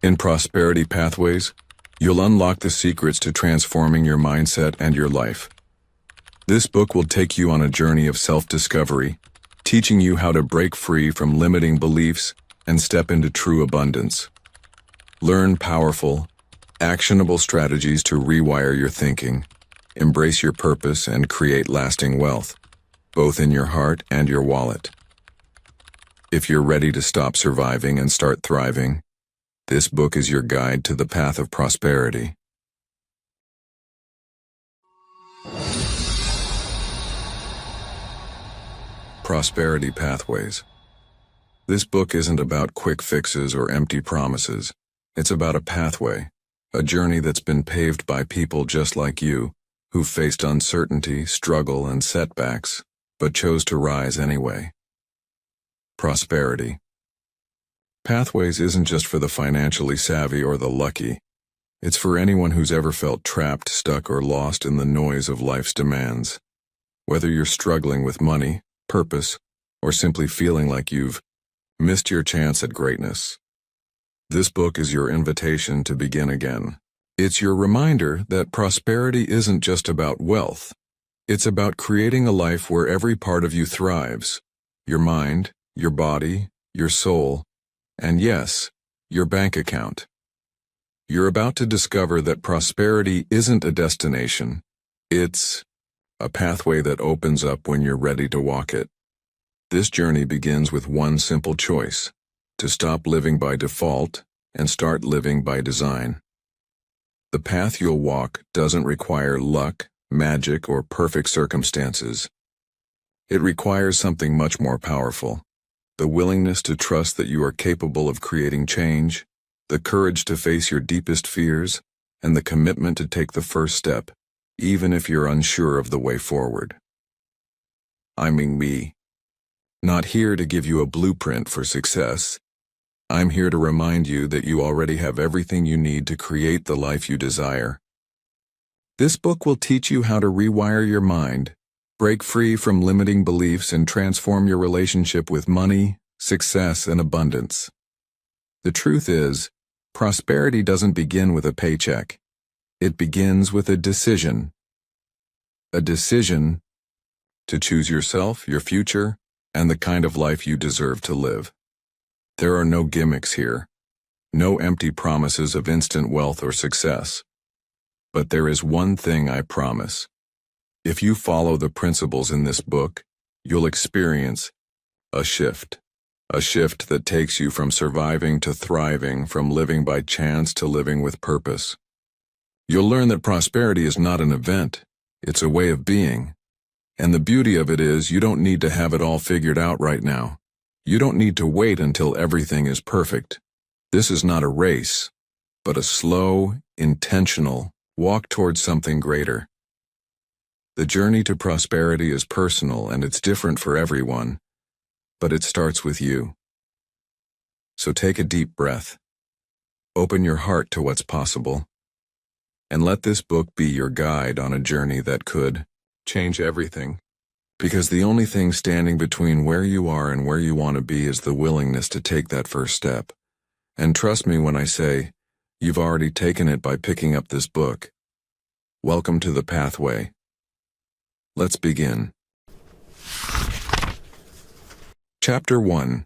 In Prosperity Pathways, you'll unlock the secrets to transforming your mindset and your life. This book will take you on a journey of self-discovery, teaching you how to break free from limiting beliefs and step into true abundance. Learn powerful, actionable strategies to rewire your thinking, embrace your purpose, and create lasting wealth, both in your heart and your wallet. If you're ready to stop surviving and start thriving, this book is your guide to the path of prosperity. Prosperity Pathways. This book isn't about quick fixes or empty promises. It's about a pathway, a journey that's been paved by people just like you, who faced uncertainty, struggle, and setbacks, but chose to rise anyway. Prosperity. Pathways isn't just for the financially savvy or the lucky. It's for anyone who's ever felt trapped, stuck, or lost in the noise of life's demands. Whether you're struggling with money, purpose, or simply feeling like you've missed your chance at greatness, this book is your invitation to begin again. It's your reminder that prosperity isn't just about wealth. It's about creating a life where every part of you thrives. Your mind, your body, your soul, and yes, your bank account. You're about to discover that prosperity isn't a destination. It's a pathway that opens up when you're ready to walk it. This journey begins with one simple choice: to stop living by default and start living by design. The path you'll walk doesn't require luck, magic, or perfect circumstances. It requires something much more powerful: the willingness to trust that you are capable of creating change, the courage to face your deepest fears, and the commitment to take the first step, even if you're unsure of the way forward. I'm me. Not here to give you a blueprint for success. I'm here to remind you that you already have everything you need to create the life you desire. This book will teach you how to rewire your mind, break free from limiting beliefs, and transform your relationship with money, success, and abundance. The truth is, prosperity doesn't begin with a paycheck. It begins with a decision. A decision to choose yourself, your future, and the kind of life you deserve to live. There are no gimmicks here, no empty promises of instant wealth or success. But there is one thing I promise. If you follow the principles in this book, you'll experience a shift that takes you from surviving to thriving, from living by chance to living with purpose. You'll learn that prosperity is not an event, it's a way of being. And the beauty of it is, you don't need to have it all figured out right now. You don't need to wait until everything is perfect. This is not a race, but a slow, intentional walk towards something greater. The journey to prosperity is personal and it's different for everyone, but it starts with you. So take a deep breath, open your heart to what's possible, and let this book be your guide on a journey that could change everything. Because the only thing standing between where you are and where you want to be is the willingness to take that first step. And trust me when I say, you've already taken it by picking up this book. Welcome to the pathway. Let's begin. Chapter 1.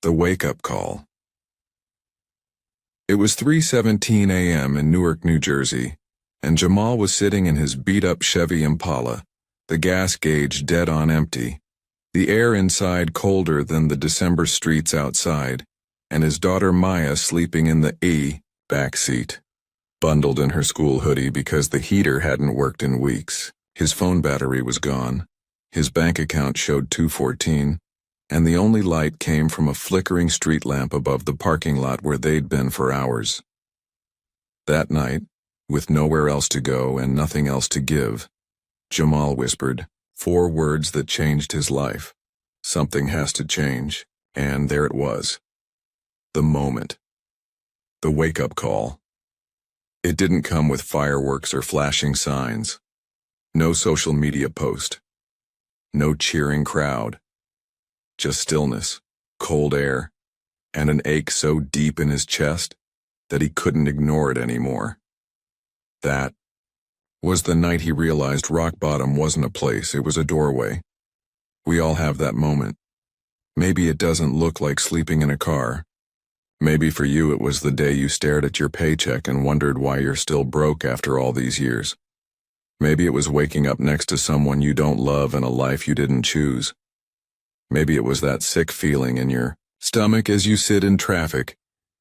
The Wake-Up Call. It was 3:17 a.m. in Newark, New Jersey, and Jamal was sitting in his beat-up Chevy Impala, the gas gauge dead on empty, the air inside colder than the December streets outside, and his daughter Maya sleeping in the back seat, bundled in her school hoodie because the heater hadn't worked in weeks. His phone battery was gone, his bank account showed $214, and the only light came from a flickering street lamp above the parking lot where they'd been for hours. That night, with nowhere else to go and nothing else to give, Jamal whispered 4 words that changed his life. Something has to change, and there it was. The moment. The wake-up call. It didn't come with fireworks or flashing signs. No social media post. No cheering crowd. Just stillness, cold air, and an ache so deep in his chest that he couldn't ignore it anymore. That was the night he realized rock bottom wasn't a place, it was a doorway. We all have that moment. Maybe it doesn't look like sleeping in a car. Maybe for you it was the day you stared at your paycheck and wondered why you're still broke after all these years. Maybe it was waking up next to someone you don't love and a life you didn't choose. Maybe it was that sick feeling in your stomach as you sit in traffic,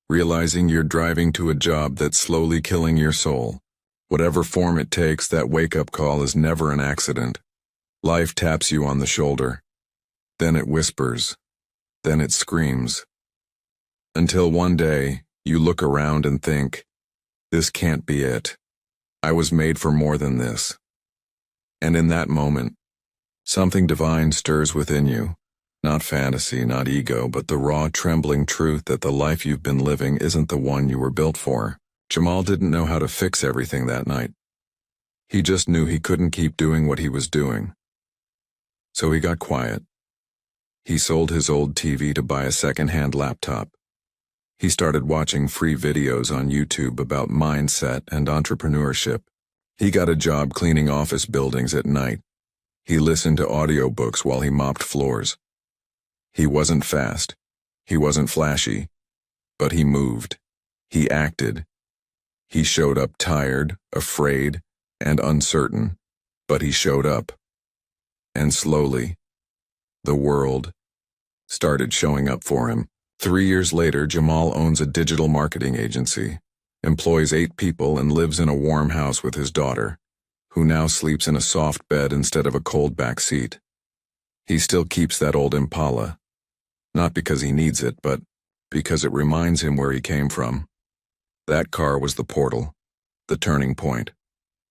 realizing you're driving to a job that's slowly killing your soul. Whatever form it takes, that wake-up call is never an accident. Life taps you on the shoulder. Then it whispers. Then it screams. Until one day, you look around and think, this can't be it. I was made for more than this. And in that moment, something divine stirs within you. Not fantasy, not ego, but the raw, trembling truth that the life you've been living isn't the one you were built for. Jamal didn't know how to fix everything that night. He just knew he couldn't keep doing what he was doing. So he got quiet. He sold his old TV to buy a second-hand laptop. He started watching free videos on YouTube about mindset and entrepreneurship. He got a job cleaning office buildings at night. He listened to audiobooks while he mopped floors. He wasn't fast. He wasn't flashy. But he moved. He acted. He showed up tired, afraid, and uncertain. But he showed up. And slowly, the world started showing up for him. 3 years later, Jamal owns a digital marketing agency, employs 8 people, and lives in a warm house with his daughter, who now sleeps in a soft bed instead of a cold back seat. He still keeps that old Impala. Not because he needs it, but because it reminds him where he came from. That car was the portal, the turning point,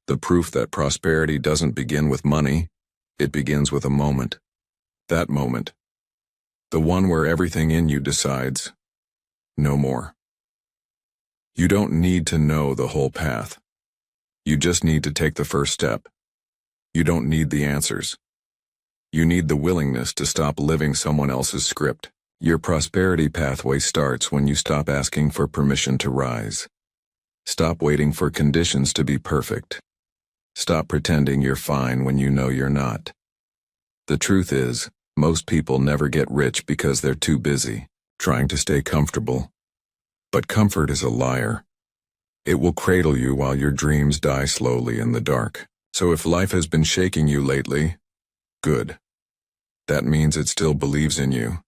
the proof that prosperity doesn't begin with money, it begins with a moment. That moment. The one where everything in you decides, no more. You don't need to know the whole path. You just need to take the first step. You don't need the answers. You need the willingness to stop living someone else's script. Your prosperity pathway starts when you stop asking for permission to rise. Stop waiting for conditions to be perfect. Stop pretending you're fine when you know you're not. The truth is, most people never get rich because they're too busy, trying to stay comfortable. But comfort is a liar. It will cradle you while your dreams die slowly in the dark. So if life has been shaking you lately, good. That means it still believes in you.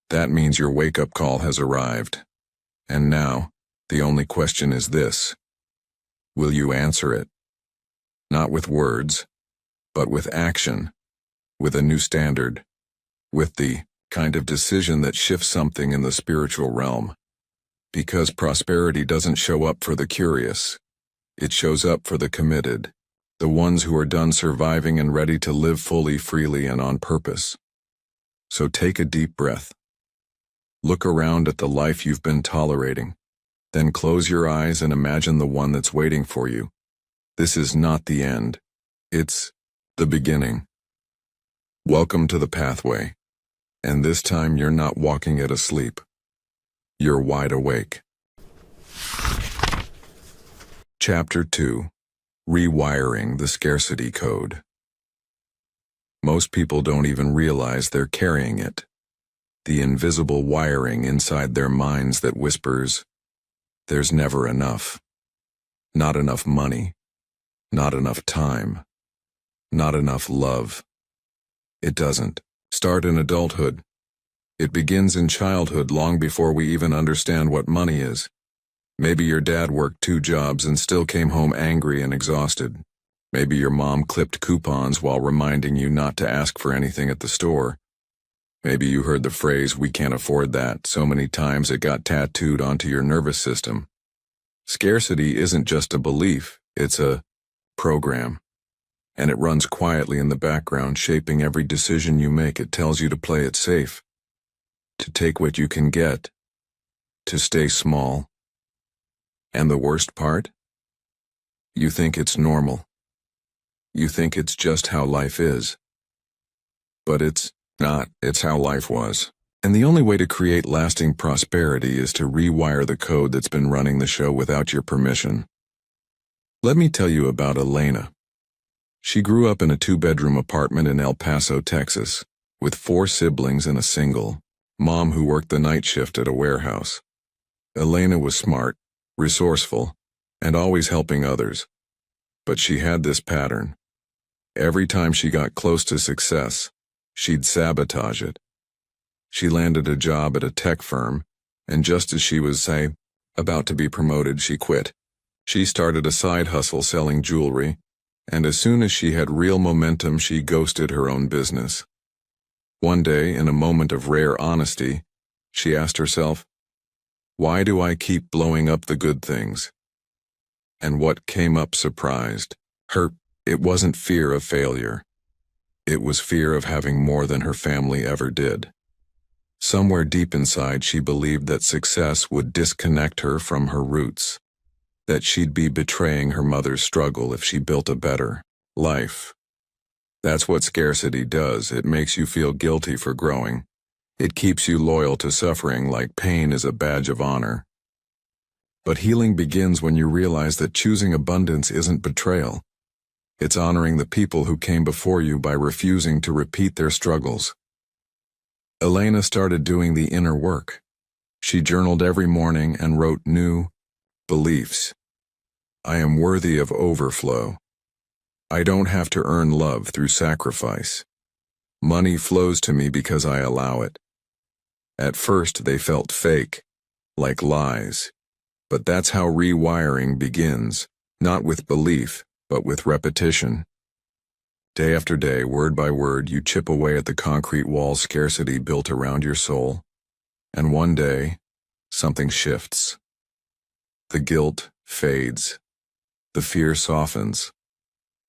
That means your wake-up call has arrived. And now, the only question is this. Will you answer it? Not with words, but with action, with a new standard, with the kind of decision that shifts something in the spiritual realm. Because prosperity doesn't show up for the curious. It shows up for the committed, the ones who are done surviving and ready to live fully, freely, and on purpose. So take a deep breath. Look around at the life you've been tolerating. Then close your eyes and imagine the one that's waiting for you. This is not the end. It's the beginning. Welcome to the pathway. And this time you're not walking it asleep. You're wide awake. Chapter 2. Rewiring the Scarcity Code. Most people don't even realize they're carrying it. The invisible wiring inside their minds that whispers, there's never enough. Not enough money. Not enough time. Not enough love. It doesn't start in adulthood. It begins in childhood long before we even understand what money is. Maybe your dad worked 2 jobs and still came home angry and exhausted. Maybe your mom clipped coupons while reminding you not to ask for anything at the store. Maybe you heard the phrase, "we can't afford that," so many times it got tattooed onto your nervous system. Scarcity isn't just a belief, it's a program. And it runs quietly in the background, shaping every decision you make. It tells you to play it safe, to take what you can get, to stay small. And the worst part? You think it's normal. You think it's just how life is. But it's not. It's how life was. And the only way to create lasting prosperity is to rewire the code that's been running the show without your permission. Let me tell you about Elena. She grew up in a 2-bedroom apartment in El Paso, Texas, with 4 siblings and a single mom who worked the night shift at a warehouse. Elena was smart, resourceful, and always helping others. But she had this pattern. Every time she got close to success, she'd sabotage it. She landed a job at a tech firm, and just as she was, about to be promoted, she quit. She started a side hustle selling jewelry, and as soon as she had real momentum, she ghosted her own business. One day, in a moment of rare honesty, she asked herself, "Why do I keep blowing up the good things?" And what came up surprised her. It wasn't fear of failure. It was fear of having more than her family ever did. Somewhere deep inside, she believed that success would disconnect her from her roots, that she'd be betraying her mother's struggle if she built a better life. That's what scarcity does. It makes you feel guilty for growing. It keeps you loyal to suffering like pain is a badge of honor. But healing begins when you realize that choosing abundance isn't betrayal. It's honoring the people who came before you by refusing to repeat their struggles. Elena started doing the inner work. She journaled every morning and wrote new beliefs. I am worthy of overflow. I don't have to earn love through sacrifice. Money flows to me because I allow it. At first, they felt fake, like lies. But that's how rewiring begins, not with belief, but with repetition. Day after day, word by word, you chip away at the concrete wall scarcity built around your soul. And one day, something shifts. The guilt fades. The fear softens.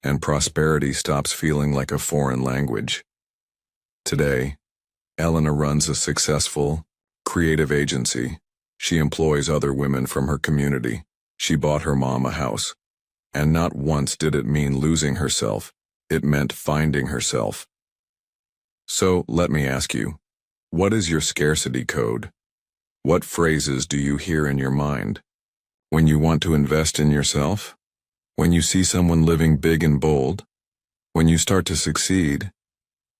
And prosperity stops feeling like a foreign language. Today, Elena runs a successful, creative agency. She employs other women from her community. She bought her mom a house. And not once did it mean losing herself. It meant finding herself. So, let me ask you, what is your scarcity code? What phrases do you hear in your mind? When you want to invest in yourself? When you see someone living big and bold? When you start to succeed?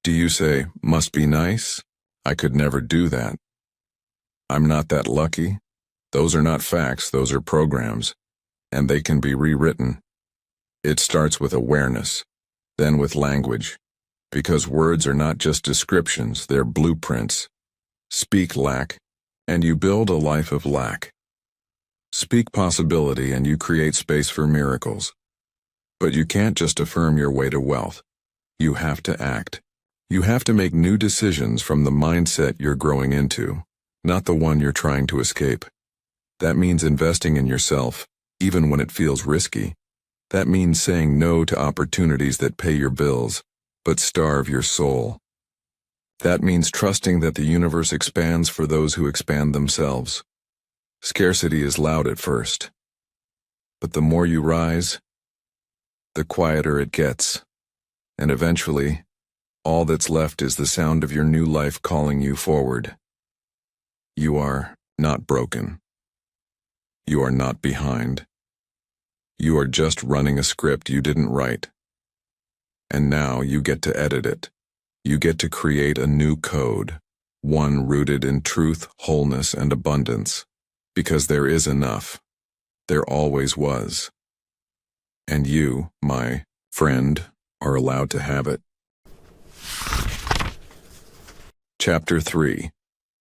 Do you say, "Must be nice? I could never do that. I'm not that lucky"? Those are not facts, those are programs, and they can be rewritten. It starts with awareness, then with language, because words are not just descriptions, they're blueprints. Speak lack, and you build a life of lack. Speak possibility, and you create space for miracles. But you can't just affirm your way to wealth. You have to act. You have to make new decisions from the mindset you're growing into, not the one you're trying to escape. That means investing in yourself, even when it feels risky. That means saying no to opportunities that pay your bills, but starve your soul. That means trusting that the universe expands for those who expand themselves. Scarcity is loud at first, but the more you rise, the quieter it gets, and eventually, all that's left is the sound of your new life calling you forward. You are not broken. You are not behind. You are just running a script you didn't write. And now you get to edit it. You get to create a new code, one rooted in truth, wholeness, and abundance. Because there is enough. There always was. And you, my friend, are allowed to have it. Chapter 3.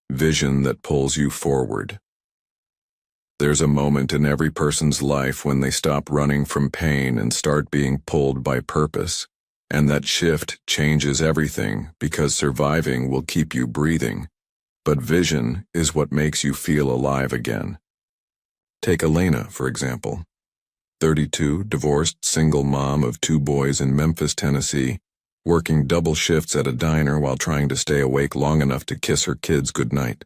Vision that pulls you forward. There's a moment in every person's life when they stop running from pain and start being pulled by purpose. And that shift changes everything because surviving will keep you breathing. But vision is what makes you feel alive again. Take Elena, for example. 32, divorced, single mom of 2 boys in Memphis, Tennessee, working double shifts at a diner while trying to stay awake long enough to kiss her kids goodnight.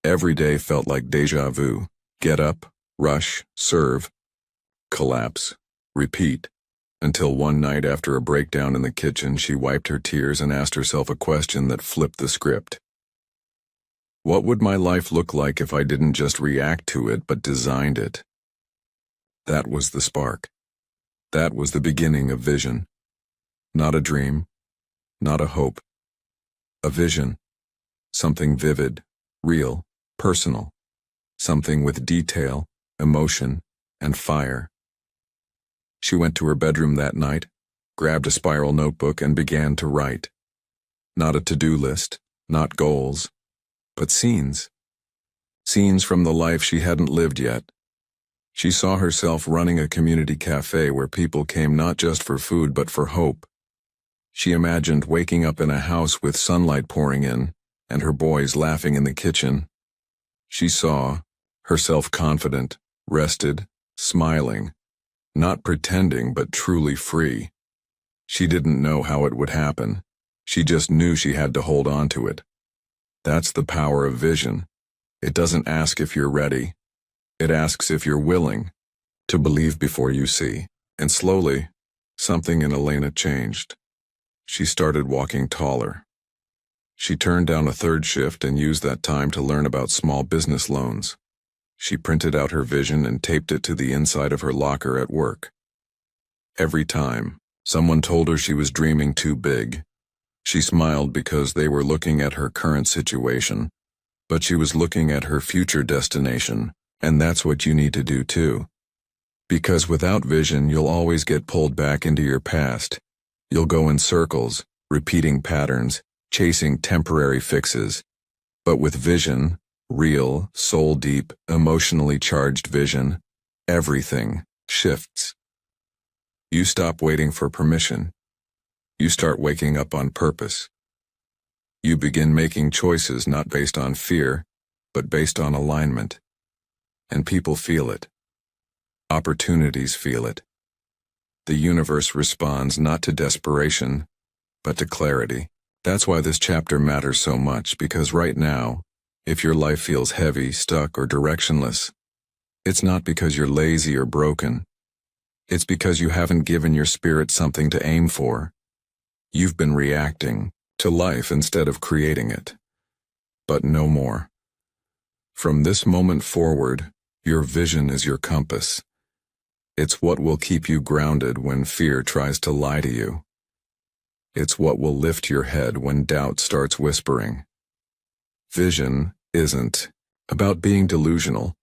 Every day felt like déjà vu. Get up, rush, serve, collapse, repeat. Until one night after a breakdown in the kitchen, she wiped her tears and asked herself a question that flipped the script. What would my life look like if I didn't just react to it but designed it? That was the spark. That was the beginning of vision. Not a dream, not a hope. A vision. Something vivid, real, personal. Something with detail, emotion, and fire. She went to her bedroom that night, grabbed a spiral notebook, and began to write. Not a to-do list, not goals, but scenes. Scenes from the life she hadn't lived yet. She saw herself running a community cafe where people came not just for food but for hope. She imagined waking up in a house with sunlight pouring in, and her boys laughing in the kitchen. She saw herself confident, rested, smiling, not pretending but truly free. She didn't know how it would happen. She just knew she had to hold on to it. That's the power of vision. It doesn't ask if you're ready. It asks if you're willing to believe before you see. And slowly, something in Elena changed. She started walking taller. She turned down a third shift and used that time to learn about small business loans. She printed out her vision and taped it to the inside of her locker at work. Every time someone told her she was dreaming too big, she smiled because they were looking at her current situation, but she was looking at her future destination, and that's what you need to do too. Because without vision, you'll always get pulled back into your past. You'll go in circles, repeating patterns, chasing temporary fixes. But with vision, real, soul-deep, emotionally charged vision, everything shifts. You stop waiting for permission. You start waking up on purpose. You begin making choices not based on fear, but based on alignment. And people feel it. Opportunities feel it. The universe responds not to desperation, but to clarity. That's why this chapter matters so much, because right now, if your life feels heavy, stuck, or directionless, it's not because you're lazy or broken. It's because you haven't given your spirit something to aim for. You've been reacting to life instead of creating it. But no more. From this moment forward, your vision is your compass. It's what will keep you grounded when fear tries to lie to you. It's what will lift your head when doubt starts whispering. Vision isn't about being delusional.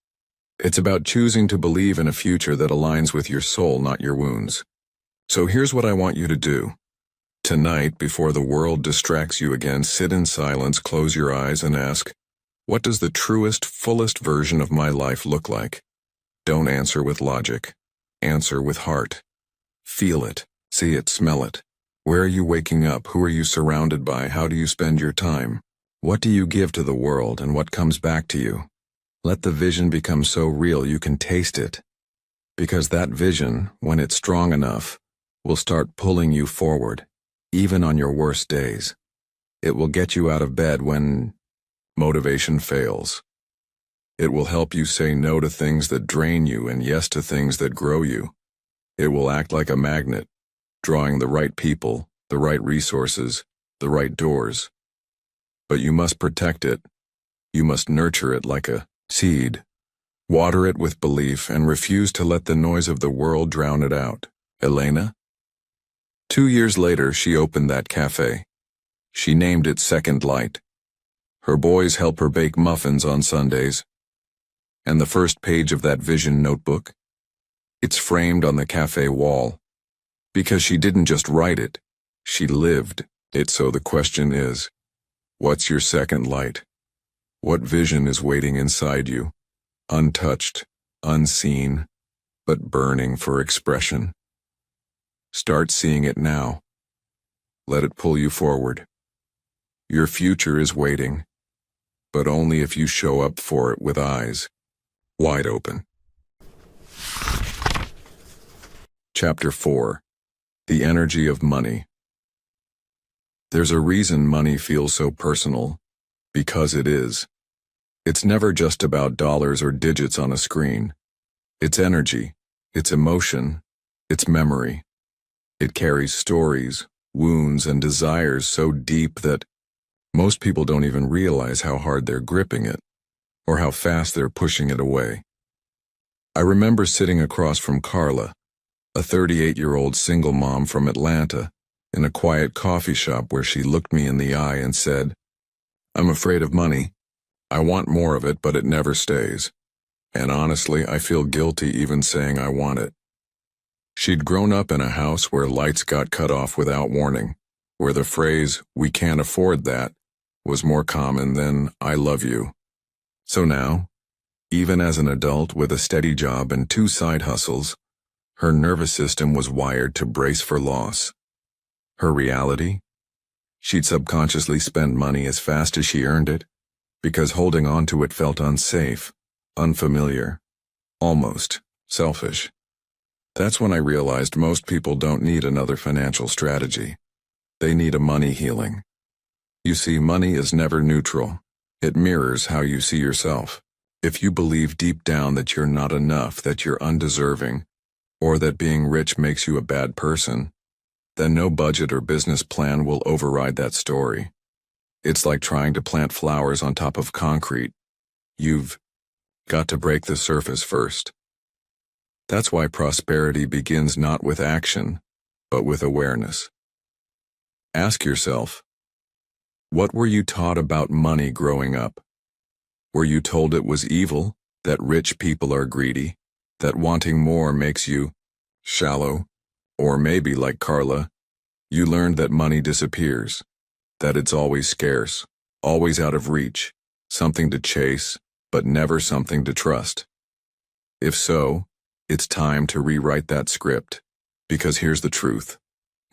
It's about choosing to believe in a future that aligns with your soul, not your wounds. So here's what I want you to do. Tonight, before the world distracts you again, sit in silence, close your eyes, and ask, what does the truest, fullest version of my life look like? Don't answer with logic. Answer with heart. Feel it, see it, smell it. Where are you waking up? Who are you surrounded by? How do you spend your time? What do you give to the world, and what comes back to you? Let the vision become so real you can taste it. Because that vision, when it's strong enough, will start pulling you forward, even on your worst days. It will get you out of bed when motivation fails. It will help you say no to things that drain you and yes to things that grow you. It will act like a magnet, drawing the right people, the right resources, the right doors. But you must protect it. You must nurture it like a seed. Water it with belief and refuse to let the noise of the world drown it out. Elena? 2 years later, she opened that cafe. She named it Second Light. Her boys help her bake muffins on Sundays. And the first page of that vision notebook? It's framed on the cafe wall. Because she didn't just write it, she lived it. So the question is, what's your second light? What vision is waiting inside you, untouched, unseen, but burning for expression? Start seeing it now. Let it pull you forward. Your future is waiting, but only if you show up for it with eyes wide open. Chapter 4. The Energy of Money. There's a reason money feels so personal, because it is. It's never just about dollars or digits on a screen. It's energy, it's emotion, it's memory. It carries stories, wounds, and desires so deep that Most people don't even realize how hard they're gripping it, or how fast they're pushing it away. I remember sitting across from Carla, a 38-year-old single mom from Atlanta, in a quiet coffee shop where she looked me in the eye and said, "I'm afraid of money. I want more of it, but it never stays. And honestly, I feel guilty even saying I want it." She'd grown up in a house where lights got cut off without warning, where the phrase, "we can't afford that," was more common than "I love you." So now, even as an adult with a steady job and 2 side hustles, her nervous system was wired to brace for loss. Her reality? She'd subconsciously spend money as fast as she earned it, because holding on to it felt unsafe, unfamiliar, almost selfish. That's when I realized most people don't need another financial strategy. They need a money healing. You see, money is never neutral. It mirrors how you see yourself. If you believe deep down that you're not enough, that you're undeserving, or that being rich makes you a bad person, then no budget or business plan will override that story. It's like trying to plant flowers on top of concrete. You've got to break the surface first. That's why prosperity begins not with action, but with awareness. Ask yourself, what were you taught about money growing up? Were you told it was evil, that rich people are greedy, that wanting more makes you shallow? Or maybe, like Carla, you learned that money disappears, that it's always scarce, always out of reach, something to chase, but never something to trust. If so, it's time to rewrite that script, because here's the truth.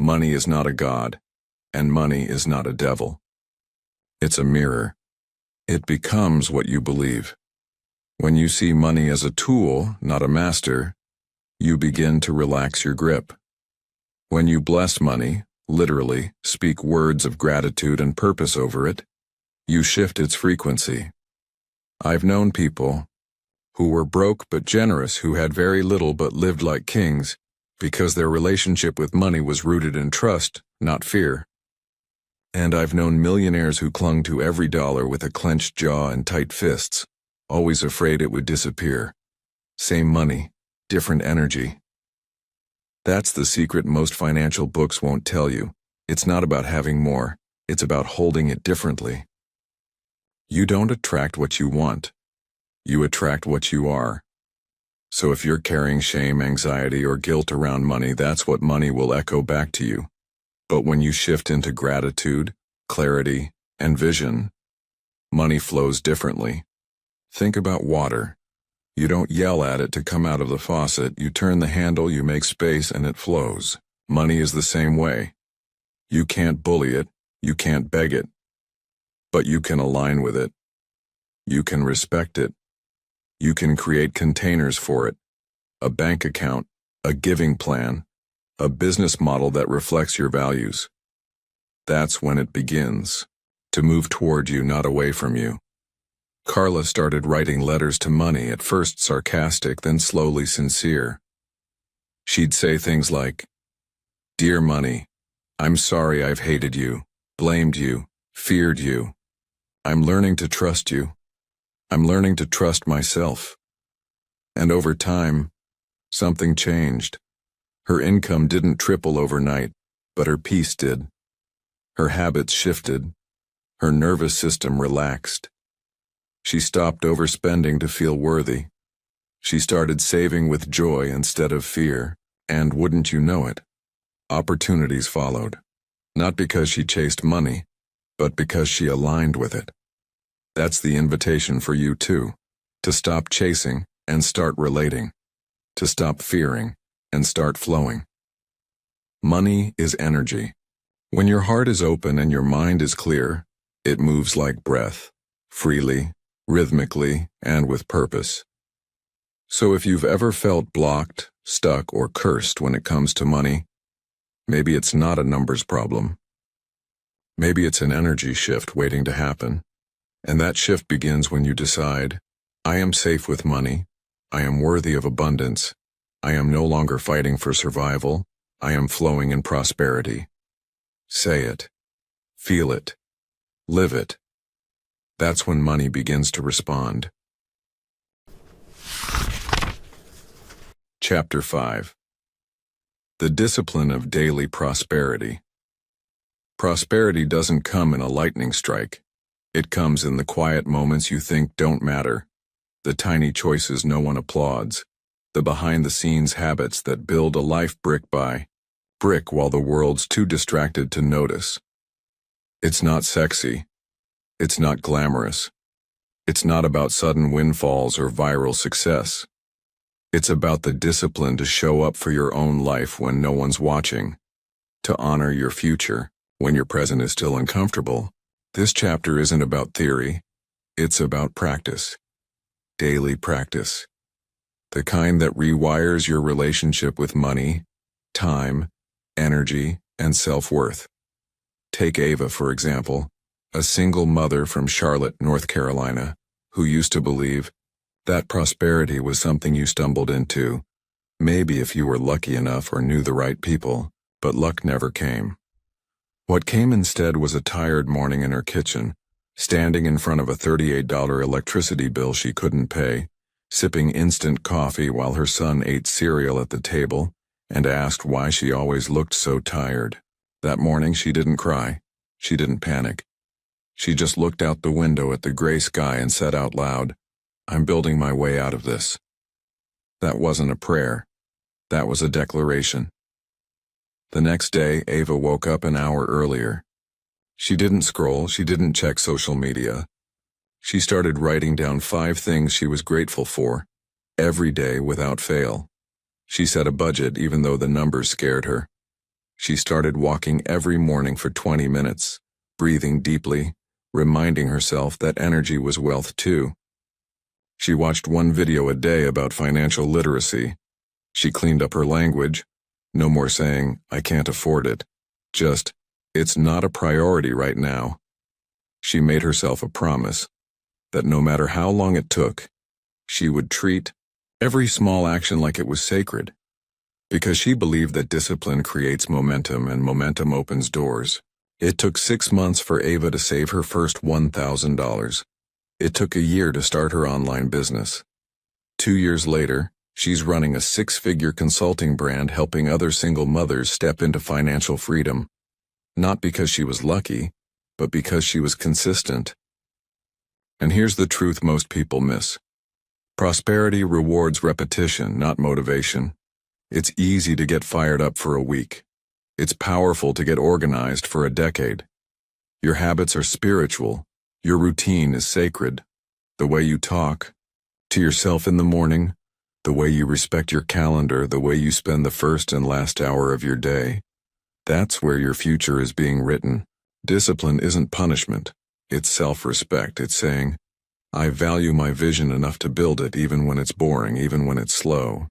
Money is not a god, and money is not a devil. It's a mirror. It becomes what you believe. When you see money as a tool, not a master, you begin to relax your grip. When you bless money, literally, speak words of gratitude and purpose over it, you shift its frequency. I've known people who were broke but generous, who had very little but lived like kings, because their relationship with money was rooted in trust, not fear. And I've known millionaires who clung to every dollar with a clenched jaw and tight fists, always afraid it would disappear. Same money, different energy. That's the secret most financial books won't tell you. It's not about having more, it's about holding it differently. You don't attract what you want. You attract what you are. So if you're carrying shame, anxiety, or guilt around money, that's what money will echo back to you. But when you shift into gratitude, clarity, and vision, money flows differently. Think about water. You don't yell at it to come out of the faucet, you turn the handle, you make space, and it flows. Money is the same way. You can't bully it, you can't beg it. But you can align with it. You can respect it. You can create containers for it. A bank account, a giving plan, a business model that reflects your values. That's when it begins to move toward you, not away from you. Carla started writing letters to money, at first sarcastic, then slowly sincere. She'd say things like, "Dear money, I'm sorry I've hated you, blamed you, feared you. I'm learning to trust you. I'm learning to trust myself." And over time, something changed. Her income didn't triple overnight, but her peace did. Her habits shifted. Her nervous system relaxed. She stopped overspending to feel worthy. She started saving with joy instead of fear, and wouldn't you know it, opportunities followed. Not because she chased money, but because she aligned with it. That's the invitation for you too, to stop chasing and start relating, to stop fearing and start flowing. Money is energy. When your heart is open and your mind is clear, it moves like breath, freely, rhythmically, and with purpose. So if you've ever felt blocked, stuck, or cursed when it comes to money, maybe it's not a numbers problem. Maybe it's an energy shift waiting to happen. And that shift begins when you decide, I am safe with money, I am worthy of abundance, I am no longer fighting for survival, I am flowing in prosperity. Say it, feel it, Live it. That's when money begins to respond. Chapter 5. The Discipline of Daily Prosperity. Prosperity doesn't come in a lightning strike. It comes in the quiet moments you think don't matter, the tiny choices no one applauds, the behind-the-scenes habits that build a life brick by brick while the world's too distracted to notice. It's not sexy. It's not glamorous. It's not about sudden windfalls or viral success. It's about the discipline to show up for your own life when no one's watching, to honor your future when your present is still uncomfortable. This chapter isn't about theory. It's about practice. Daily practice. The kind that rewires your relationship with money, time, energy, and self-worth. Take Ava, for example, a single mother from Charlotte, North Carolina, who used to believe that prosperity was something you stumbled into, maybe if you were lucky enough or knew the right people, but luck never came. What came instead was a tired morning in her kitchen, standing in front of a $38 electricity bill she couldn't pay, sipping instant coffee while her son ate cereal at the table, and asked why she always looked so tired. That morning she didn't cry. She didn't panic. She just looked out the window at the gray sky and said out loud, "I'm building my way out of this." That wasn't a prayer. That was a declaration. The next day, Ava woke up an hour earlier. She didn't scroll. She didn't check social media. She started writing down 5 things she was grateful for, every day without fail. She set a budget even though the numbers scared her. She started walking every morning for 20 minutes, breathing deeply, reminding herself that energy was wealth too. She watched 1 video a day about financial literacy. She cleaned up her language. No more saying, "I can't afford it." Just, "It's not a priority right now." She made herself a promise that no matter how long it took, she would treat every small action like it was sacred, because she believed that discipline creates momentum and momentum opens doors. It took 6 months for Ava to save her first $1,000. It took a year to start her online business. 2 years later, she's running a 6-figure consulting brand helping other single mothers step into financial freedom. Not because she was lucky, but because she was consistent. And here's the truth most people miss. Prosperity rewards repetition, not motivation. It's easy to get fired up for a week. It's powerful to get organized for a decade. Your habits are spiritual. Your routine is sacred. The way you talk to yourself in the morning, the way you respect your calendar, the way you spend the first and last hour of your day, that's where your future is being written. Discipline isn't punishment. It's self-respect. It's saying, "I value my vision enough to build it even when it's boring, even when it's slow."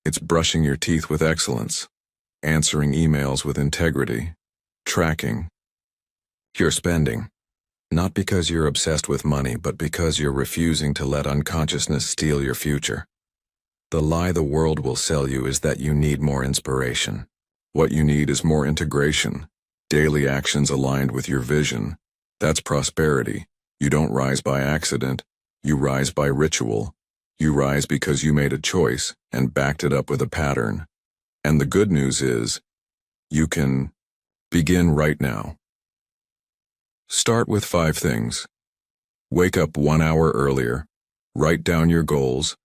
It's brushing your teeth with excellence, answering emails with integrity, tracking your spending. Not because you're obsessed with money, but because you're refusing to let unconsciousness steal your future. The lie the world will sell you is that you need more inspiration. What you need is more integration, daily actions aligned with your vision. That's prosperity. You don't rise by accident. You rise by ritual. You rise because you made a choice and backed it up with a pattern. And the good news is, you can begin right now. Start with 5 things. Wake up 1 hour earlier. Write down your goals.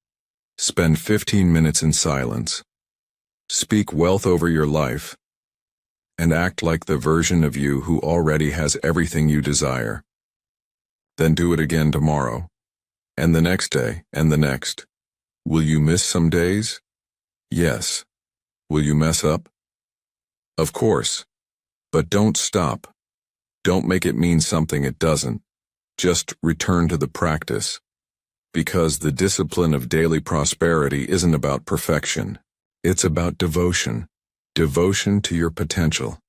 Spend 15 minutes in silence. Speak wealth over your life. And act like the version of you who already has everything you desire. Then do it again tomorrow, and the next day, and the next. Will you miss some days? Yes. Will you mess up? Of course. But don't stop. Don't make it mean something it doesn't. Just return to the practice. Because the discipline of daily prosperity isn't about perfection. It's about devotion. Devotion to your potential.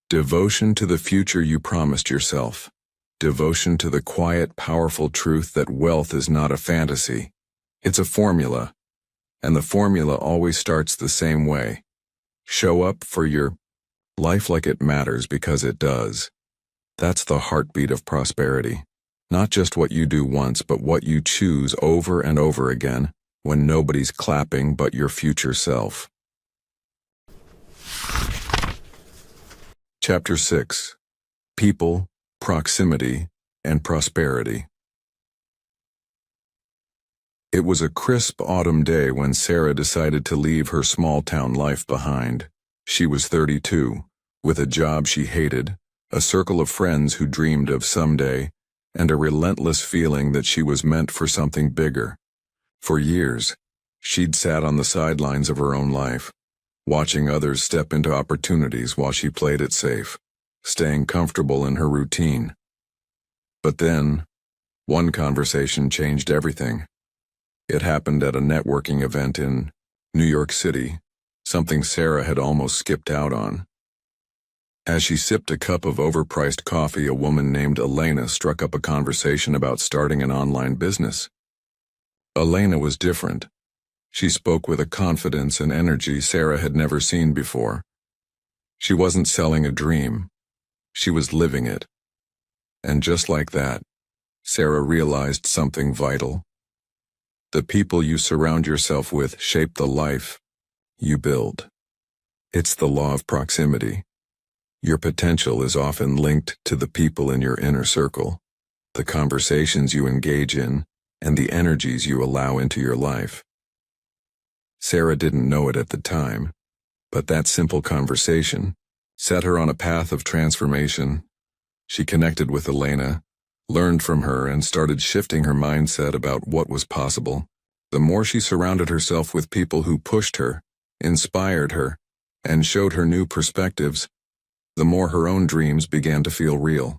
Devotion to the future you promised yourself. Devotion to the quiet, powerful truth that wealth is not a fantasy. It's a formula. And the formula always starts the same way. Show up for your life like it matters because it does. That's the heartbeat of prosperity. Not just what you do once, but what you choose over and over again when nobody's clapping but your future self. Chapter 6. People, Proximity, and Prosperity. It was a crisp autumn day when Sarah decided to leave her small-town life behind. She was 32, with a job she hated, a circle of friends who dreamed of someday, and a relentless feeling that she was meant for something bigger. For years, she'd sat on the sidelines of her own life, watching others step into opportunities while she played it safe, staying comfortable in her routine. But then, one conversation changed everything. It happened at a networking event in New York City, something Sarah had almost skipped out on. As she sipped a cup of overpriced coffee, a woman named Elena struck up a conversation about starting an online business. Elena was different. She spoke with a confidence and energy Sarah had never seen before. She wasn't selling a dream. She was living it. And just like that, Sarah realized something vital. The people you surround yourself with shape the life you build. It's the law of proximity. Your potential is often linked to the people in your inner circle, the conversations you engage in, and the energies you allow into your life. Sarah didn't know it at the time, but that simple conversation set her on a path of transformation. She connected with Elena, learned from her, and started shifting her mindset about what was possible. The more she surrounded herself with people who pushed her, inspired her, and showed her new perspectives, the more her own dreams began to feel real.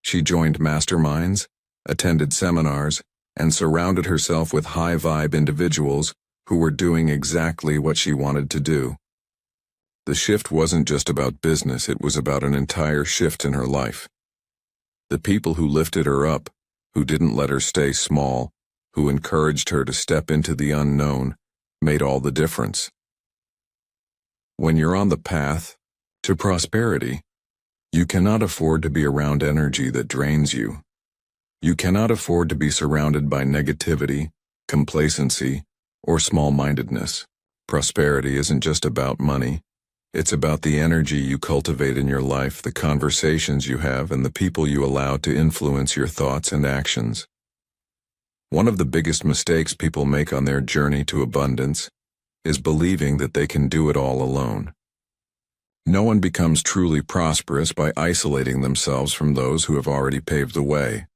She joined masterminds, attended seminars, and surrounded herself with high-vibe individuals who were doing exactly what she wanted to do. The shift wasn't just about business, it was about an entire shift in her life. The people who lifted her up, who didn't let her stay small, who encouraged her to step into the unknown, made all the difference. When you're on the path to prosperity, you cannot afford to be around energy that drains you. You cannot afford to be surrounded by negativity, complacency, or small-mindedness. Prosperity isn't just about money. It's about the energy you cultivate in your life, the conversations you have, and the people you allow to influence your thoughts and actions. One of the biggest mistakes people make on their journey to abundance is believing that they can do it all alone. No one becomes truly prosperous by isolating themselves from those who have already paved the way.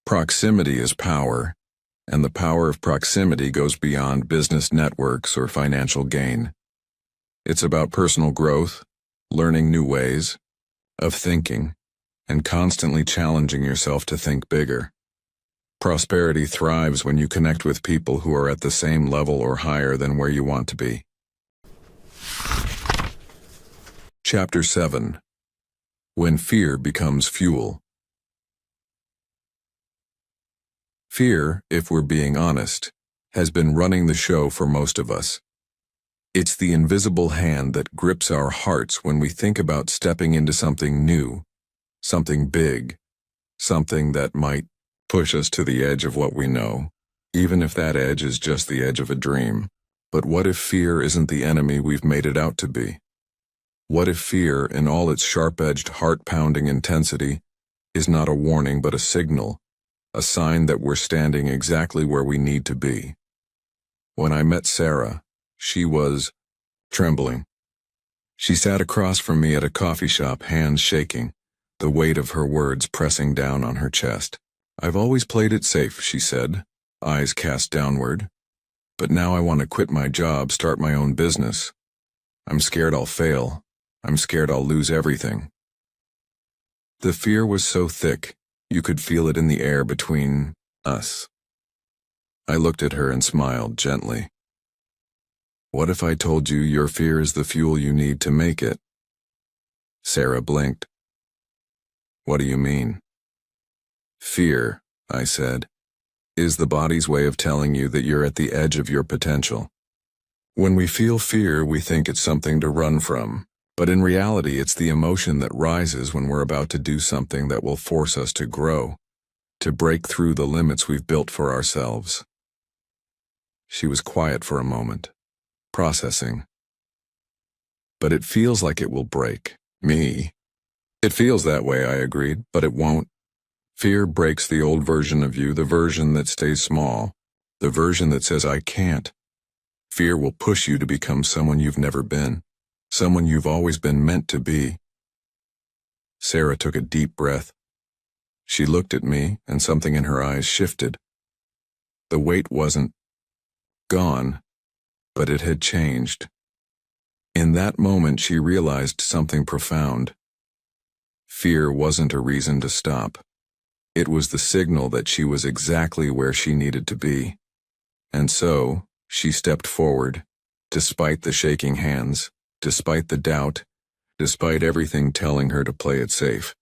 Proximity is power, and the power of proximity goes beyond business networks or financial gain. It's about personal growth, learning new ways of thinking, and constantly challenging yourself to think bigger. Prosperity thrives when you connect with people who are at the same level or higher than where you want to be. Chapter 7. When Fear Becomes Fuel. Fear, if we're being honest, has been running the show for most of us. It's the invisible hand that grips our hearts when we think about stepping into something new, something big, something that might push us to the edge of what we know, even if that edge is just the edge of a dream. But what if fear isn't the enemy we've made it out to be? What if fear, in all its sharp-edged, heart-pounding intensity, is not a warning but a signal, a sign that we're standing exactly where we need to be? When I met Sarah, she was trembling. She sat across from me at a coffee shop, hands shaking, the weight of her words pressing down on her chest. "I've always played it safe," she said, eyes cast downward. "But now I want to quit my job, start my own business. I'm scared I'll fail. I'm scared I'll lose everything." The fear was so thick, you could feel it in the air between us. I looked at her and smiled gently. "What if I told you your fear is the fuel you need to make it?" Sarah blinked. "What do you mean?" "Fear," I said, "is the body's way of telling you that you're at the edge of your potential. When we feel fear, we think it's something to run from, But in reality, it's the emotion that rises when we're about to do something that will force us to grow, to break through the limits we've built for ourselves. She was quiet for a moment, processing. But it feels like it will break me. It feels that way, I agreed, but it won't. Fear breaks the old version of you, the version that stays small, the version that says, I can't. Fear will push you to become someone you've never been, someone you've always been meant to be. Sarah took a deep breath. She looked at me, and something in her eyes shifted. The weight wasn't gone, but it had changed. In that moment, she realized something profound. Fear wasn't a reason to stop. It was the signal that she was exactly where she needed to be. And so, she stepped forward, despite the shaking hands, despite the doubt, despite everything telling her to play it safe.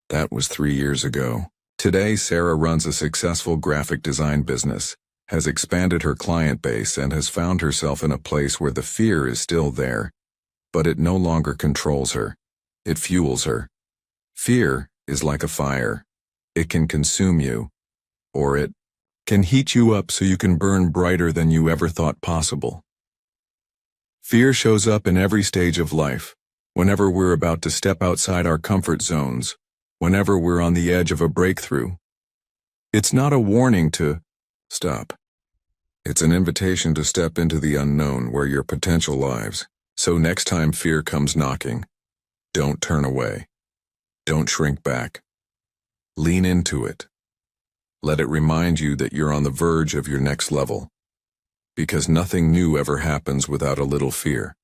That was 3 years ago. Today, Sarah runs a successful graphic design business, has expanded her client base, and has found herself in a place where the fear is still there, but it no longer controls her. It fuels her. Fear is like a fire. It can consume you, or it can heat you up so you can burn brighter than you ever thought possible. Fear shows up in every stage of life, whenever we're about to step outside our comfort zones, whenever we're on the edge of a breakthrough. It's not a warning to stop. It's an invitation to step into the unknown where your potential lies. So next time fear comes knocking, don't turn away. Don't shrink back. Lean into it. Let it remind you that you're on the verge of your next level. Because nothing new ever happens without a little fear.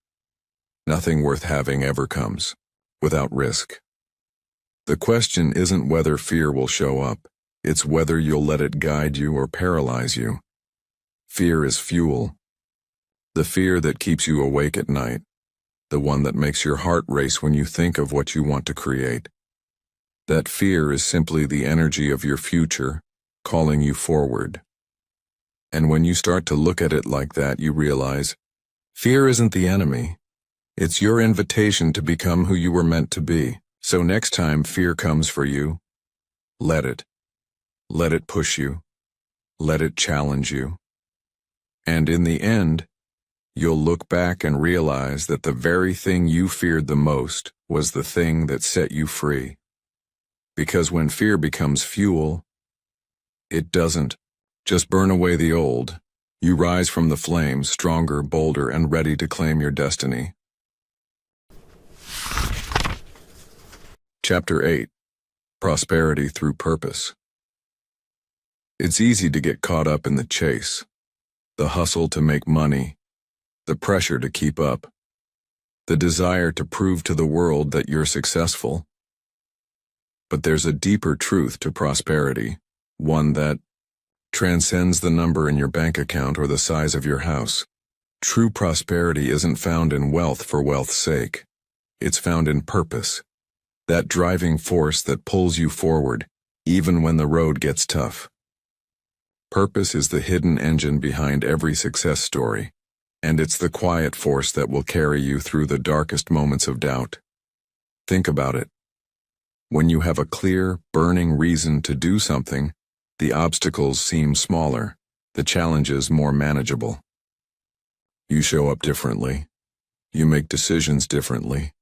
Nothing worth having ever comes without risk. The question isn't whether fear will show up, it's whether you'll let it guide you or paralyze you. Fear is fuel. The fear that keeps you awake at night. The one that makes your heart race when you think of what you want to create. That fear is simply the energy of your future, calling you forward. And when you start to look at it like that, you realize, fear isn't the enemy. It's your invitation to become who you were meant to be. So next time fear comes for you, let it. Let it push you. Let it challenge you. And in the end, you'll look back and realize that the very thing you feared the most was the thing that set you free. Because when fear becomes fuel, it doesn't just burn away the old. You rise from the flames, stronger, bolder, and ready to claim your destiny. Chapter 8. Prosperity Through Purpose. It's easy to get caught up in the chase, the hustle to make money, the pressure to keep up, the desire to prove to the world that you're successful. But there's a deeper truth to prosperity, one that transcends the number in your bank account or the size of your house. True prosperity isn't found in wealth for wealth's sake. It's found in purpose, that driving force that pulls you forward, even when the road gets tough. Purpose is the hidden engine behind every success story, and it's the quiet force that will carry you through the darkest moments of doubt. Think about it. When you have a clear, burning reason to do something, the obstacles seem smaller, the challenges more manageable. You show up differently. You make decisions differently.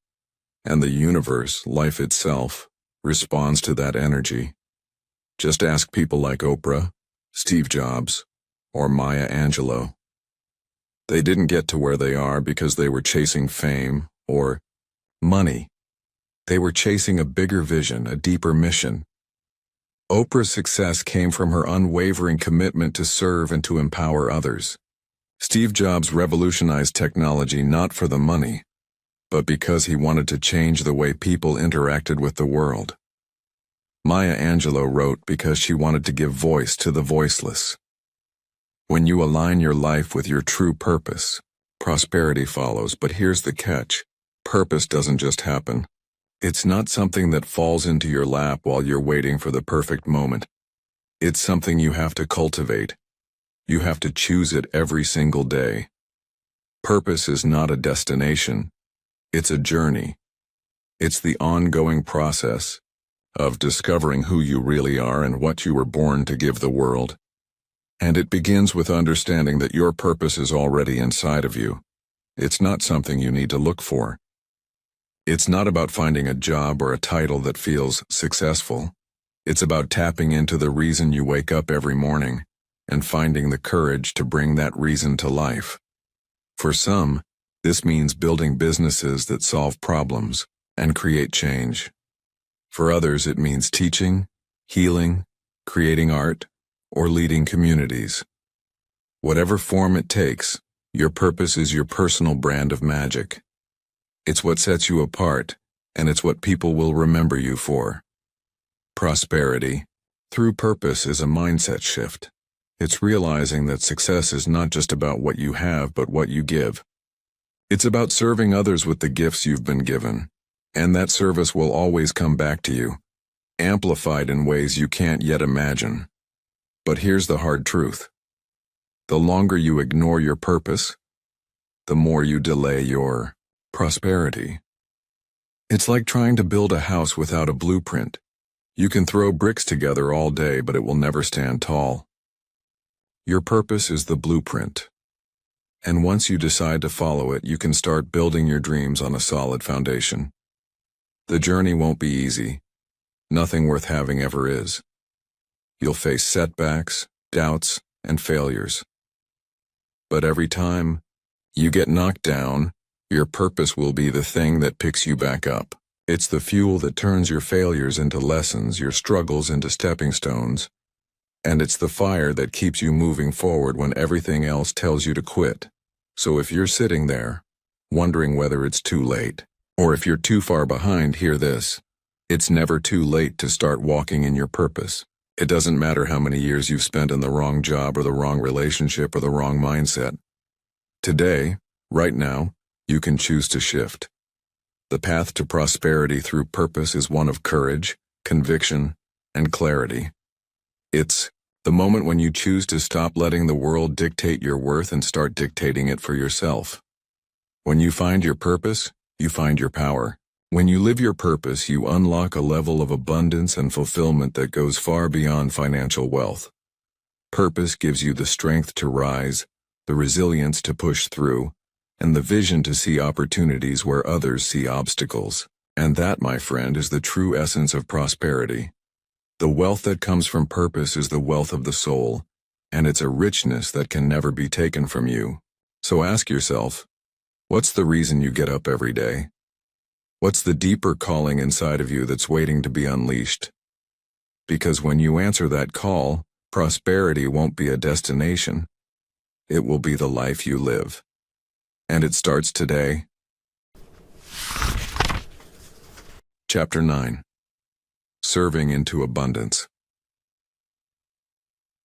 And the universe, life itself, responds to that energy. Just ask people like Oprah, Steve Jobs, or Maya Angelou. They didn't get to where they are because they were chasing fame or money. They were chasing a bigger vision, a deeper mission. Oprah's success came from her unwavering commitment to serve and to empower others. Steve Jobs revolutionized technology not for the money, but because he wanted to change the way people interacted with the world. Maya Angelou wrote because she wanted to give voice to the voiceless. When you align your life with your true purpose, prosperity follows. But here's the catch. Purpose doesn't just happen. It's not something that falls into your lap while you're waiting for the perfect moment. It's something you have to cultivate. You have to choose it every single day. Purpose is not a destination. It's a journey. It's the ongoing process of discovering who you really are and what you were born to give the world. And it begins with understanding that your purpose is already inside of you. It's not something you need to look for. It's not about finding a job or a title that feels successful. It's about tapping into the reason you wake up every morning and finding the courage to bring that reason to life. For some, this means building businesses that solve problems and create change. For others, it means teaching, healing, creating art, or leading communities. Whatever form it takes, your purpose is your personal brand of magic. It's what sets you apart, and it's what people will remember you for. Prosperity, through purpose, is a mindset shift. It's realizing that success is not just about what you have, but what you give. It's about serving others with the gifts you've been given, and that service will always come back to you, amplified in ways you can't yet imagine. But here's the hard truth. The longer you ignore your purpose, the more you delay your prosperity. It's like trying to build a house without a blueprint. You can throw bricks together all day, but it will never stand tall. Your purpose is the blueprint. And once you decide to follow it, you can start building your dreams on a solid foundation. The journey won't be easy. Nothing worth having ever is. You'll face setbacks, doubts, and failures. But every time you get knocked down, your purpose will be the thing that picks you back up. It's the fuel that turns your failures into lessons, your struggles into stepping stones, and it's the fire that keeps you moving forward when everything else tells you to quit. So if you're sitting there, wondering whether it's too late, or if you're too far behind, hear this. It's never too late to start walking in your purpose. It doesn't matter how many years you've spent in the wrong job or the wrong relationship or the wrong mindset. Today, right now, you can choose to shift. The path to prosperity through purpose is one of courage, conviction, and clarity. It's the moment when you choose to stop letting the world dictate your worth and start dictating it for yourself. When you find your purpose, you find your power. When you live your purpose, you unlock a level of abundance and fulfillment that goes far beyond financial wealth. Purpose gives you the strength to rise, the resilience to push through, and the vision to see opportunities where others see obstacles. And that, my friend, is the true essence of prosperity. The wealth that comes from purpose is the wealth of the soul, and it's a richness that can never be taken from you. So ask yourself, what's the reason you get up every day? What's the deeper calling inside of you that's waiting to be unleashed? Because when you answer that call, prosperity won't be a destination. It will be the life you live. And it starts today. Chapter 9. Serving into Abundance.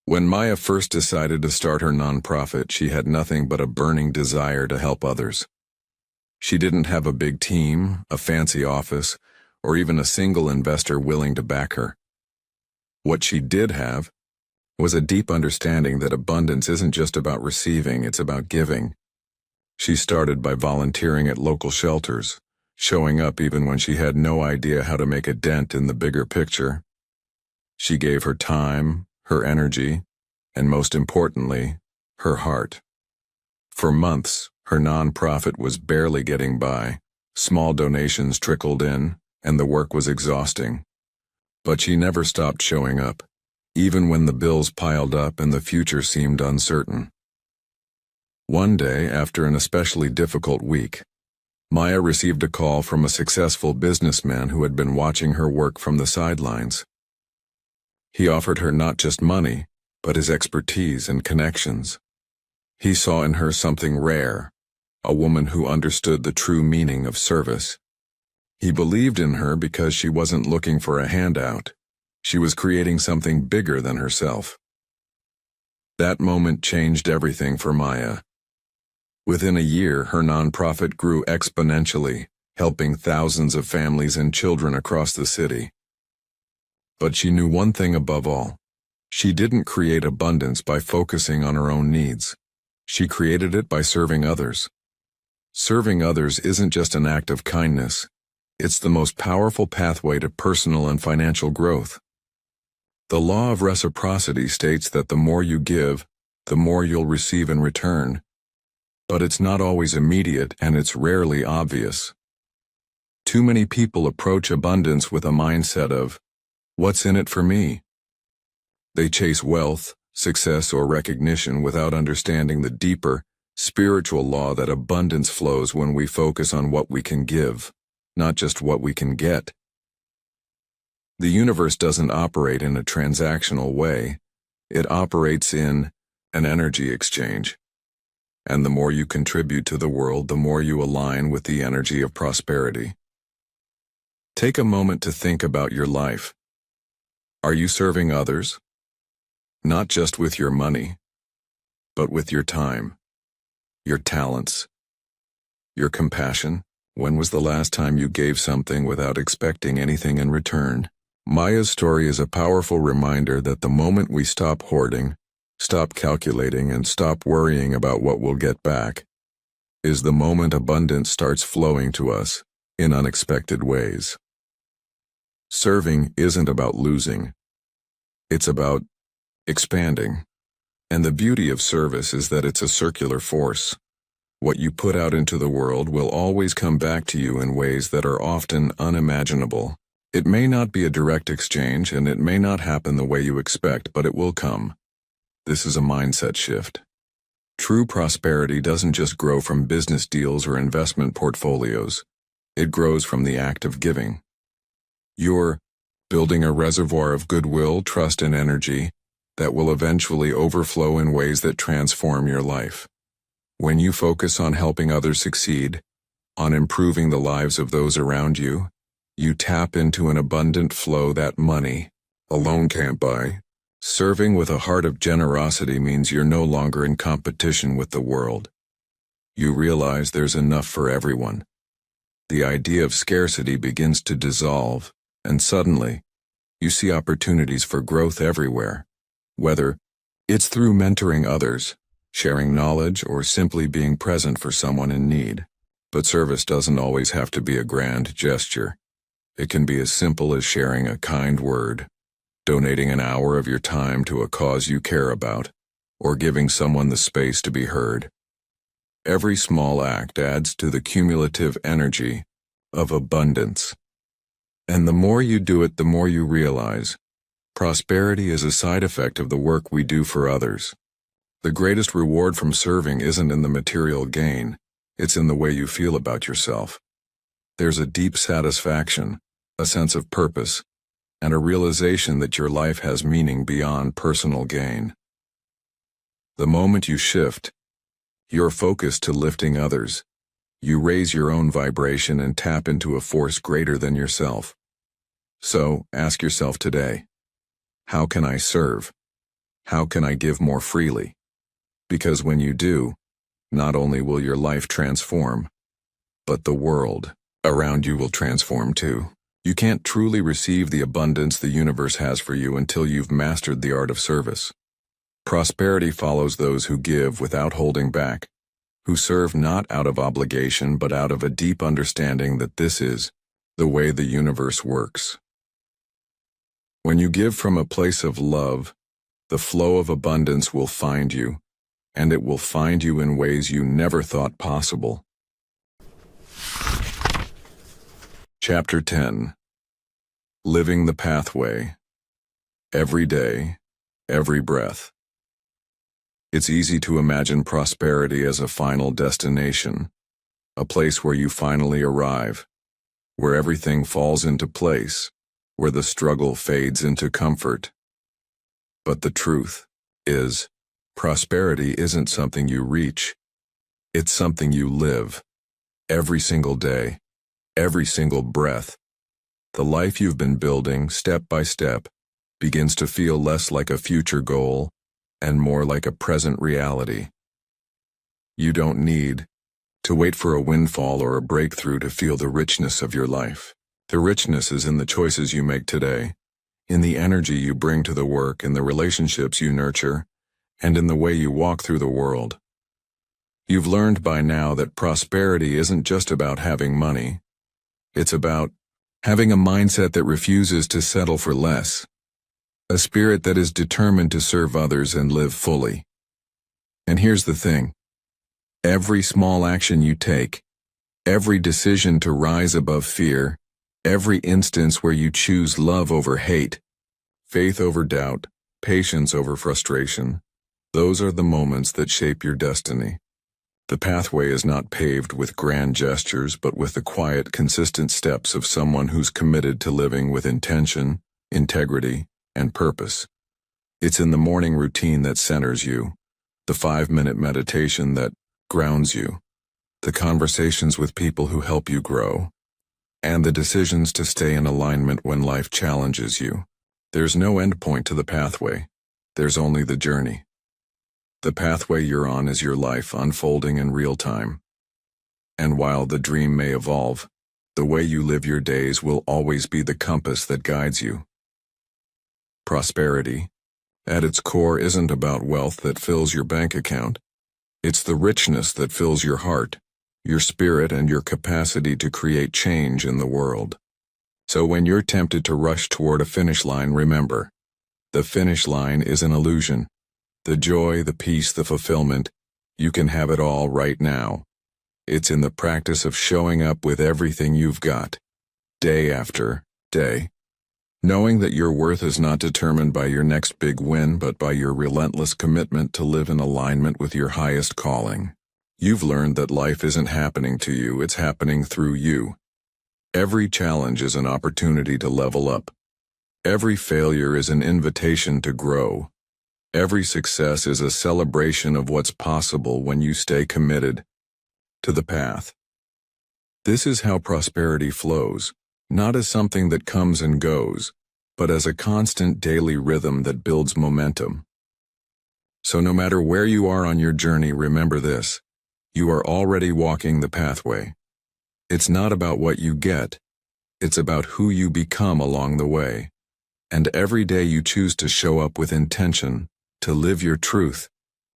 When Maya first decided to start her nonprofit, she had nothing but a burning desire to help others. She didn't have a big team, a fancy office, or even a single investor willing to back her. What she did have was a deep understanding that abundance isn't just about receiving, it's about giving. She started by volunteering at local shelters, showing up even when she had no idea how to make a dent in the bigger picture. She gave her time, her energy, and most importantly, her heart. For months, her nonprofit was barely getting by. Small donations trickled in, and the work was exhausting. But she never stopped showing up, even when the bills piled up and the future seemed uncertain. One day, after an especially difficult week, Maya received a call from a successful businessman who had been watching her work from the sidelines. He offered her not just money, but his expertise and connections. He saw in her something rare, a woman who understood the true meaning of service. He believed in her because she wasn't looking for a handout. She was creating something bigger than herself. That moment changed everything for Maya. Within a year, her nonprofit grew exponentially, helping thousands of families and children across the city. But she knew one thing above all. She didn't create abundance by focusing on her own needs. She created it by serving others. Serving others isn't just an act of kindness. It's the most powerful pathway to personal and financial growth. The law of reciprocity states that the more you give, the more you'll receive in return. But it's not always immediate, and it's rarely obvious. Too many people approach abundance with a mindset of, "What's in it for me?" They chase wealth, success, or recognition without understanding the deeper, spiritual law that abundance flows when we focus on what we can give, not just what we can get. The universe doesn't operate in a transactional way. It operates in an energy exchange. And the more you contribute to the world, the more you align with the energy of prosperity. Take a moment to think about your life. Are you serving others? Not just with your money, but with your time, your talents, your compassion. When was the last time you gave something without expecting anything in return? Maya's story is a powerful reminder that the moment we stop hoarding, stop calculating, and stop worrying about what we'll get back, is the moment abundance starts flowing to us in unexpected ways. Serving isn't about losing. It's about expanding. And the beauty of service is that it's a circular force. What you put out into the world will always come back to you in ways that are often unimaginable. It may not be a direct exchange, and it may not happen the way you expect, but it will come. This is a mindset shift. True prosperity doesn't just grow from business deals or investment portfolios. It grows from the act of giving. You're building a reservoir of goodwill, trust, and energy that will eventually overflow in ways that transform your life. When you focus on helping others succeed, on improving the lives of those around you, you tap into an abundant flow that money alone can't buy. Serving with a heart of generosity means you're no longer in competition with the world. You realize there's enough for everyone. The idea of scarcity begins to dissolve, and suddenly, you see opportunities for growth everywhere. Whether it's through mentoring others, sharing knowledge, or simply being present for someone in need. But service doesn't always have to be a grand gesture. It can be as simple as sharing a kind word, donating an hour of your time to a cause you care about, or giving someone the space to be heard. Every small act adds to the cumulative energy of abundance. And the more you do it, the more you realize prosperity is a side effect of the work we do for others. The greatest reward from serving isn't in the material gain, it's in the way you feel about yourself. There's a deep satisfaction, a sense of purpose, and a realization that your life has meaning beyond personal gain. The moment you shift your focus to lifting others, you raise your own vibration and tap into a force greater than yourself. So, ask yourself today, how can I serve? How can I give more freely? Because when you do, not only will your life transform, but the world around you will transform too. You can't truly receive the abundance the universe has for you until you've mastered the art of service. Prosperity follows those who give without holding back, who serve not out of obligation but out of a deep understanding that this is the way the universe works. When you give from a place of love, the flow of abundance will find you, and it will find you in ways you never thought possible. Chapter 10. Living the Pathway. Every day, every breath. It's easy to imagine prosperity as a final destination, a place where you finally arrive, where everything falls into place, where the struggle fades into comfort. But the truth is, prosperity isn't something you reach, it's something you live. Every single day, every single breath. The life you've been building, step by step, begins to feel less like a future goal and more like a present reality. You don't need to wait for a windfall or a breakthrough to feel the richness of your life. The richness is in the choices you make today, in the energy you bring to the work, in the relationships you nurture, and in the way you walk through the world. You've learned by now that prosperity isn't just about having money. It's about having a mindset that refuses to settle for less, a spirit that is determined to serve others and live fully. And here's the thing. Every small action you take, every decision to rise above fear, every instance where you choose love over hate, faith over doubt, patience over frustration, those are the moments that shape your destiny. The pathway is not paved with grand gestures, but with the quiet, consistent steps of someone who's committed to living with intention, integrity, and purpose. It's in the morning routine that centers you, the 5-minute meditation that grounds you, the conversations with people who help you grow, and the decisions to stay in alignment when life challenges you. There's no endpoint to the pathway. There's only the journey. The pathway you're on is your life unfolding in real time. And while the dream may evolve, the way you live your days will always be the compass that guides you. Prosperity, at its core, isn't about wealth that fills your bank account. It's the richness that fills your heart, your spirit, and your capacity to create change in the world. So when you're tempted to rush toward a finish line, remember, the finish line is an illusion. The joy, the peace, the fulfillment, you can have it all right now. It's in the practice of showing up with everything you've got, day after day, knowing that your worth is not determined by your next big win, but by your relentless commitment to live in alignment with your highest calling. You've learned that life isn't happening to you, it's happening through you. Every challenge is an opportunity to level up. Every failure is an invitation to grow. Every success is a celebration of what's possible when you stay committed to the path. This is how prosperity flows, not as something that comes and goes, but as a constant daily rhythm that builds momentum. So no matter where you are on your journey, remember this: you are already walking the pathway. It's not about what you get, it's about who you become along the way. And every day you choose to show up with intention, to live your truth,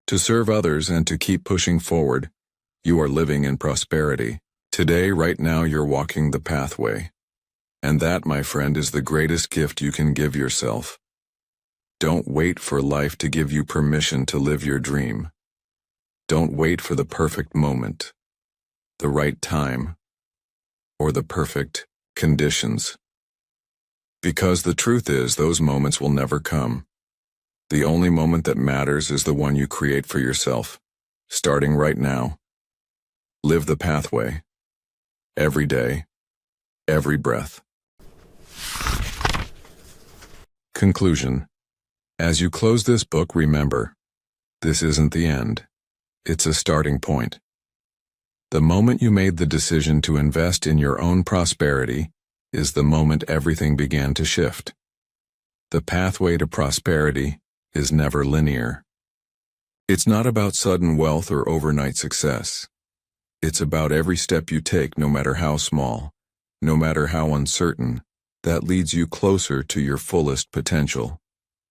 to serve others, and to keep pushing forward, you are living in prosperity. Today, right now, you're walking the pathway. And that, my friend, is the greatest gift you can give yourself. Don't wait for life to give you permission to live your dream. Don't wait for the perfect moment, the right time, or the perfect conditions. Because the truth is, those moments will never come. The only moment that matters is the one you create for yourself, starting right now. Live the pathway. Every day. Every breath. Conclusion. As you close this book, remember, this isn't the end. It's a starting point. The moment you made the decision to invest in your own prosperity is the moment everything began to shift. The pathway to prosperity is never linear. It's not about sudden wealth or overnight success. It's about every step you take, no matter how small, no matter how uncertain, that leads you closer to your fullest potential.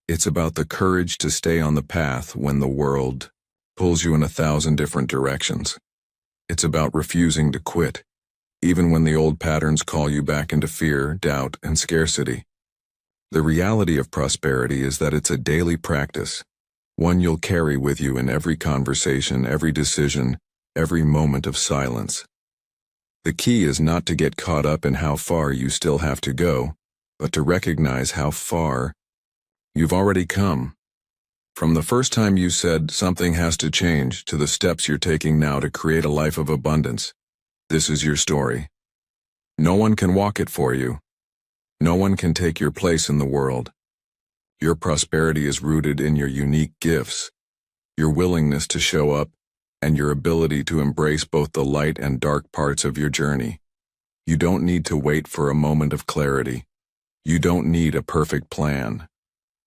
It's about the courage to stay on the path when the world pulls you in 1,000 different directions. It's about refusing to quit, even when the old patterns call you back into fear, doubt, and scarcity. The reality of prosperity is that it's a daily practice, one you'll carry with you in every conversation, every decision, every moment of silence. The key is not to get caught up in how far you still have to go, but to recognize how far you've already come. From the first time you said something has to change to the steps you're taking now to create a life of abundance, this is your story. No one can walk it for you. No one can take your place in the world. Your prosperity is rooted in your unique gifts, your willingness to show up, and your ability to embrace both the light and dark parts of your journey. You don't need to wait for a moment of clarity. You don't need a perfect plan.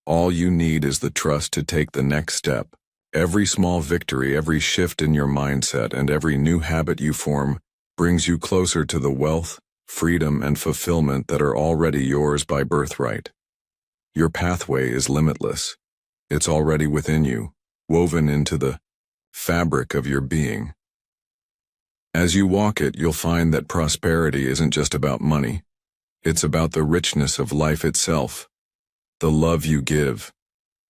All you need is the trust to take the next step. Every small victory, every shift in your mindset, and every new habit you form brings you closer to the wealth, freedom, and fulfillment that are already yours by birthright. Your pathway is limitless. It's already within you, woven into the fabric of your being. As you walk it, you'll find that prosperity isn't just about money. It's about the richness of life itself, the love you give,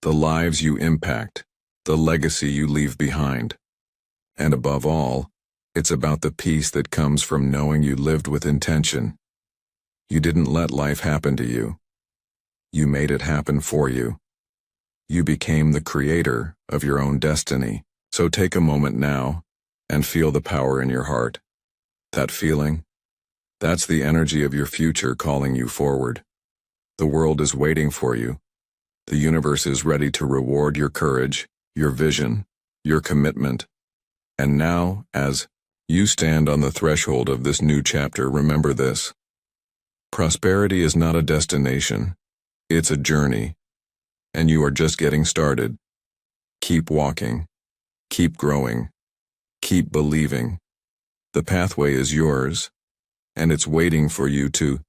the lives you impact, the legacy you leave behind. And above all, it's about the peace that comes from knowing you lived with intention. You didn't let life happen to you. You made it happen for you. You became the creator of your own destiny. So take a moment now and feel the power in your heart. That feeling? That's the energy of your future calling you forward. The world is waiting for you. The universe is ready to reward your courage, your vision, your commitment. And now, as you stand on the threshold of this new chapter, remember this. Prosperity is not a destination. It's a journey. And you are just getting started. Keep walking. Keep growing. Keep believing. The pathway is yours, and it's waiting for you to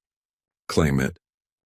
claim it.